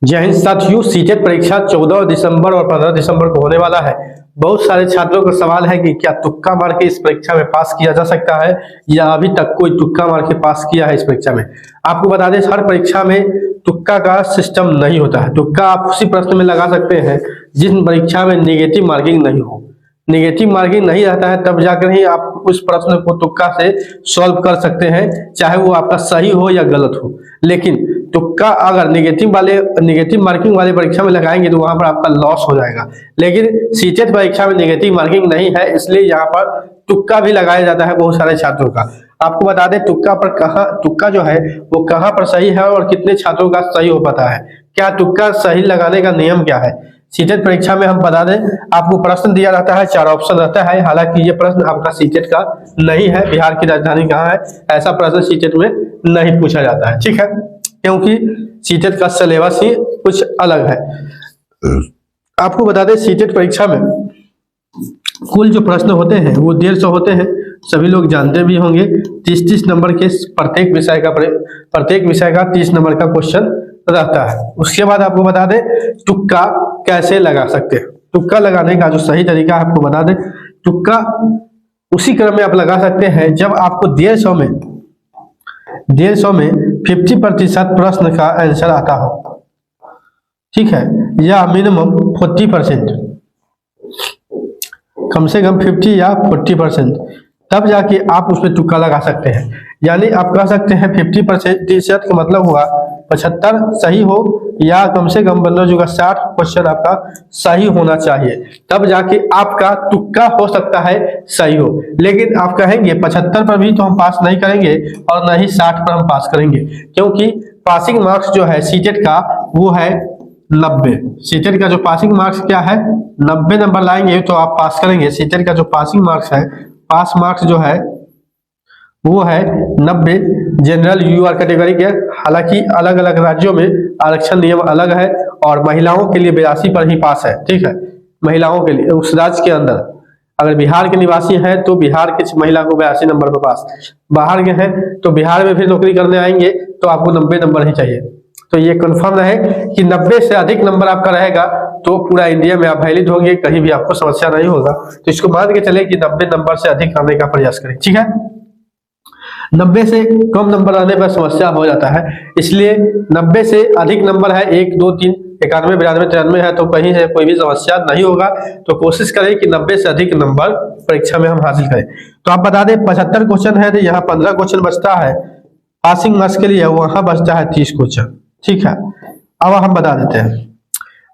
जय हिंद साथियों, सीटेट परीक्षा 14 दिसंबर और 15 दिसंबर को होने वाला है। बहुत सारे छात्रों का सवाल है कि क्या तुक्का मार के इस परीक्षा में पास किया जा सकता है या अभी तक कोई तुक्का मार के पास किया है इस परीक्षा में। आपको बता दें, हर परीक्षा में तुक्का का सिस्टम नहीं होता है। तुक्का आप उसी प्रश्न में लगा सकते हैं जिस परीक्षा में नेगेटिव मार्किंग नहीं हो। नेगेटिव मार्किंग नहीं रहता है तब जाकर ही आप उस प्रश्न को तुक्का से सॉल्व कर सकते हैं, चाहे वो आपका सही हो या गलत हो। लेकिन तुक्का अगर नेगेटिव मार्किंग वाले परीक्षा में लगाएंगे तो वहां पर आपका लॉस हो जाएगा। लेकिन सीटेट परीक्षा में नेगेटिव मार्किंग नहीं है, इसलिए यहाँ पर तुक्का भी लगाया जाता है बहुत सारे छात्रों का। आपको बता दें तुक्का जो है वो कहाँ पर सही है और कितने छात्रों का सही हो पाता है। क्या तुक्का सही लगाने का नियम क्या है। सीटेट परीक्षा में हम बता दें, आपको प्रश्न दिया रहता है, 4 ऑप्शन रहता है। हालांकि ये प्रश्न आपका सीटेट का नहीं है, बिहार की राजधानी कहाँ है ऐसा प्रश्न सीटेट में नहीं पूछा जाता है, ठीक है, क्योंकि सीटेट का सिलेबस ही कुछ अलग है। आपको बता दें, सीटेट परीक्षा में कुल जो प्रश्न होते हैं वो 150 होते हैं। सभी लोग जानते भी होंगे 30-30 नंबर के प्रत्येक विषय का 30 नंबर का क्वेश्चन रहता है। उसके बाद आपको बता दें तुक्का कैसे लगा सकते हैं। तुक्का लगाने का जो सही तरीका है आपको बता दें, तुक्का उसी क्रम में आप लगा सकते हैं जब आपको 150 में 50% प्रश्न का आंसर आता हो, ठीक है, या मिनिमम 40%, कम से कम 50 या 40%, तब जाके आप उसमें तुक्का लगा सकते हैं। यानी आप कह सकते हैं 50% का मतलब हुआ 75 सही हो या कम से कम 60 क्वेश्चन आपका सही होना चाहिए, तब जाके आपका तुक्का हो सकता है सही हो। लेकिन आप कहेंगे 75 पर भी तो हम पास नहीं करेंगे और न ही 60 पर हम पास करेंगे, क्योंकि पासिंग मार्क्स जो है सीटेट का वो है 90। सीटेट का जो पासिंग मार्क्स क्या है, 90 नंबर लाएंगे तो आप पास करेंगे। सीटेट का जो पासिंग मार्क्स है, पास मार्क्स जो है वो है 90 जनरल यूआर कैटेगरी के। हालांकि अलग अलग राज्यों में आरक्षण नियम अलग है और महिलाओं के लिए 82 पर ही पास है, ठीक है, महिलाओं के लिए उस राज्य के अंदर। अगर बिहार के निवासी हैं तो बिहार की महिला को 82 नंबर पर पास, बाहर के हैं तो बिहार में फिर नौकरी करने आएंगे तो आपको 90 नंबर ही चाहिए। तो ये कन्फर्म है कि 90 से अधिक नंबर आपका रहेगा तो पूरा इंडिया में आप वैलिड होंगे, कहीं भी आपको समस्या नहीं होगा। तो इसको मान के चले कि 90 नंबर से अधिक आने का प्रयास करें, ठीक है। 90 से कम नंबर आने पर समस्या हो जाता है, इसलिए 90 से अधिक नंबर है 1, 2, 3, 91, 92, 93 है तो कहीं से कोई भी समस्या नहीं होगा। तो कोशिश करें कि 90 से अधिक नंबर परीक्षा में हम हासिल करें। तो आप बता दें 75 क्वेश्चन है तो यहाँ 15 क्वेश्चन बचता है पासिंग मार्क्स के लिए, वहां बचता है 30 क्वेश्चन, ठीक है। अब हम बता देते हैं,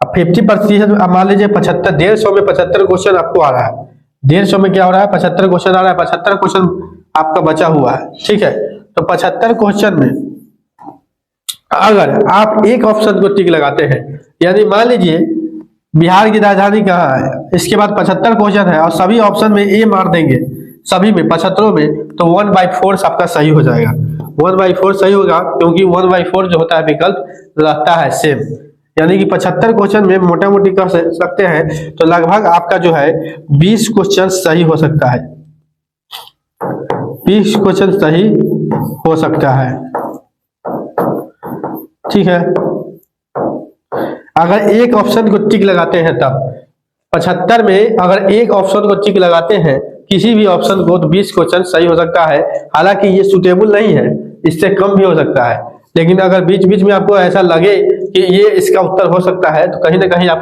अब 50% मान लीजिए 75, 150 में 75 क्वेश्चन आपको आ रहा है। 150 में क्या हो रहा है, 75 क्वेश्चन आ रहा है, 75 क्वेश्चन आपका बचा हुआ है, ठीक है। तो 75 क्वेश्चन में अगर आप एक ऑप्शन को टिक लगाते हैं, यानी मान लीजिए बिहार की राजधानी कहाँ है, इसके बाद 75 क्वेश्चन है और सभी ऑप्शन में ए मार देंगे, सभी में 75 में, तो 1/4 आपका सही हो जाएगा। 1/4 सही होगा क्योंकि 1/4 जो होता है विकल्प रहता है सेम। यानी कि 75 क्वेश्चन में मोटा मोटी कह सकते हैं तो लगभग आपका जो है 20 क्वेश्चन सही हो सकता है, 20 क्वेश्चन सही हो सकता है, ठीक है। अगर एक ऑप्शन को टिक लगाते हैं तब 75 में अगर एक ऑप्शन को टिक लगाते हैं किसी भी ऑप्शन को तो 20 क्वेश्चन सही हो सकता है। हालांकि ये सुटेबल नहीं है, इससे कम भी हो सकता है, लेकिन अगर बीच बीच में आपको ऐसा लगे कि ये इसका उत्तर हो सकता है तो कहीं ना कहीं आप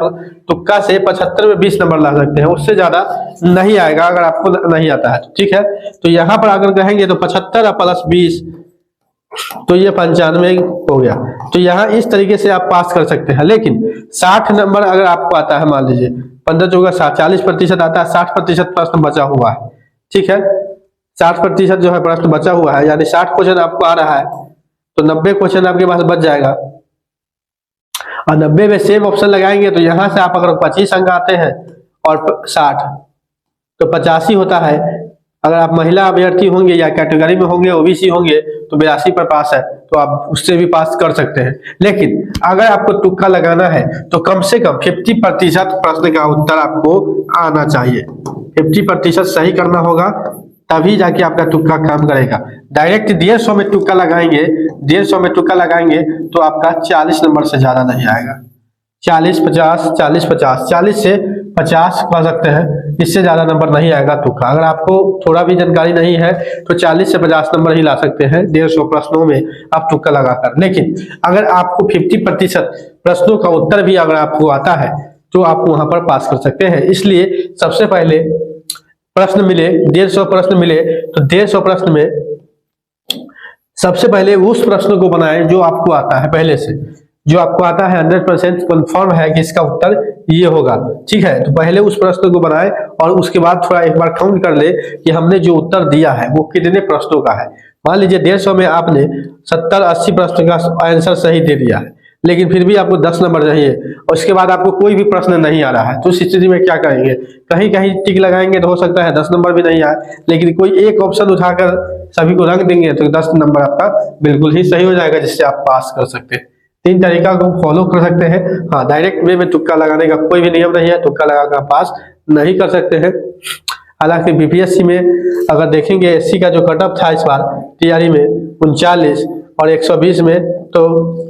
तुक्का से 75 में 20 नंबर ला सकते हैं, उससे ज्यादा नहीं आएगा अगर आपको नहीं आता है, ठीक है। तो यहाँ पर अगर कहेंगे तो 75 प्लस 20 तो ये 95 हो गया। तो यहाँ इस तरीके से आप पास कर सकते हैं। लेकिन 60 नंबर अगर आपको आता है, मान लीजिए 15 चौका 40% आता है, 60% प्रश्न बचा हुआ है, ठीक है, 60% जो है प्रश्न बचा हुआ है, यानी 60 क्वेश्चन आपको आ रहा है तो 90 क्वेश्चन आपके पास बच जाएगा। और 90 में सेम ऑप्शन लगाएंगे तो यहाँ से आप अगर 25 अंक आते हैं और 60 तो 85 होता है। अगर आप महिला अभ्यर्थी होंगे या कैटेगरी में होंगे, ओबीसी होंगे तो 82 पर पास है तो आप उससे भी पास कर सकते हैं। लेकिन अगर आपको तुक्का लगाना है तो कम से कम 50% प्रश्न का उत्तर आपको आना चाहिए, 50% सही करना होगा तभी जाके आपका तुक्का काम करेगा। डायरेक्ट 150 में तुक्का लगाएंगे, 150 में तुक्का लगाएंगे तो आपका 40 नंबर से ज्यादा नहीं आएगा। 40 50 40 50 40 से 50 कह सकते हैं, इससे ज्यादा नंबर नहीं आएगा तुक्का। अगर आपको थोड़ा भी जानकारी नहीं है तो 40 से 50 नंबर ही ला सकते हैं 150 प्रश्नों में आप तुक्का लगाकर। लेकिन अगर आपको 50% प्रश्नों का उत्तर भी अगर आपको आता है तो आप वहां पर पास कर सकते हैं। इसलिए सबसे पहले प्रश्न मिले 150 प्रश्न मिले तो 150 प्रश्न में सबसे पहले उस प्रश्न को बनाएं जो आपको आता है, पहले से जो आपको आता है 100% कंफर्म है कि इसका उत्तर ये होगा, ठीक है। तो पहले उस प्रश्न को बनाएं और उसके बाद थोड़ा एक बार काउंट कर ले कि हमने जो उत्तर दिया है वो कितने प्रश्नों का है। मान लीजिए 150 में आपने 70-80 प्रश्न का आंसर सही दे दिया है, लेकिन फिर भी आपको 10 नंबर चाहिए और उसके बाद आपको कोई भी प्रश्न नहीं आ रहा है, तो उस स्थिति में क्या करेंगे? कहीं कहीं टिक लगाएंगे तो हो सकता है 10 नंबर भी नहीं आए, लेकिन कोई एक ऑप्शन उठाकर सभी को रंग देंगे तो 10 नंबर आपका बिल्कुल ही सही हो जाएगा, जिससे आप पास कर सकते हैं। 3 तरीका को फॉलो कर सकते हैं। हाँ, डायरेक्ट वे में तुक्का लगाने का कोई भी नियम नहीं है, तुक्का लगाकर पास नहीं कर सकते हैं। हालांकि बीपीएससी में अगर देखेंगे एससी का जो कट ऑफ था इस बार तैयारी में 39 और 120 में, तो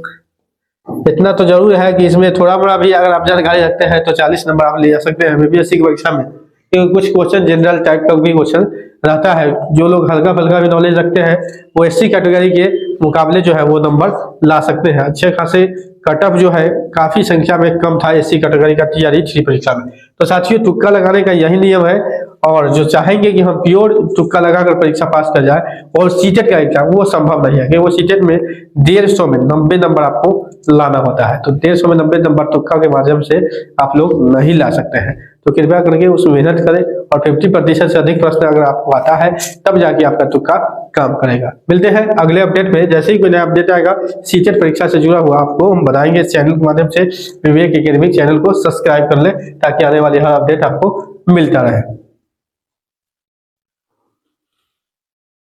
इतना तो जरूर है कि इसमें थोड़ा बड़ा भी अगर आप जानकारी रखते हैं तो 40 नंबर आप ले जा सकते हैं बीपीएससी की परीक्षा में, क्योंकि कुछ क्वेश्चन जनरल टाइप का भी क्वेश्चन रहता है। जो लोग हल्का फुल्का भी नॉलेज रखते हैं वो एससी कैटेगरी के मुकाबले जो है वो नंबर ला सकते हैं। अच्छे खासे कट ऑफ जो है काफी संख्या में कम था एससी कैटेगरी का टीआरई 3 परीक्षा में। तो साथियों, तुक्का लगाने का यही नियम है, और जो चाहेंगे कि हम प्योर तुक्का लगाकर परीक्षा पास कर जाए और सीटेट का एग्जाम, वो संभव नहीं है, क्योंकि वो सीटेट में 150 में 90 नंबर आपको लाना होता है। तो 150 में 90 नंबर तुक्का के माध्यम से आप लोग नहीं ला सकते हैं। तो कृपया करके उसमें मेहनत करें और 50% से अधिक प्रश्न अगर आपको आता है तब जाके आपका तुक्का काम करेगा। मिलते हैं अगले अपडेट में। जैसे ही कोई नया अपडेट आएगा सीटेट परीक्षा से जुड़ा हुआ आपको हम बताएंगे इस चैनल के माध्यम से। विवेक एकेडमी चैनल को सब्सक्राइब कर ले ताकि आने वाली हर अपडेट आपको मिलता रहे।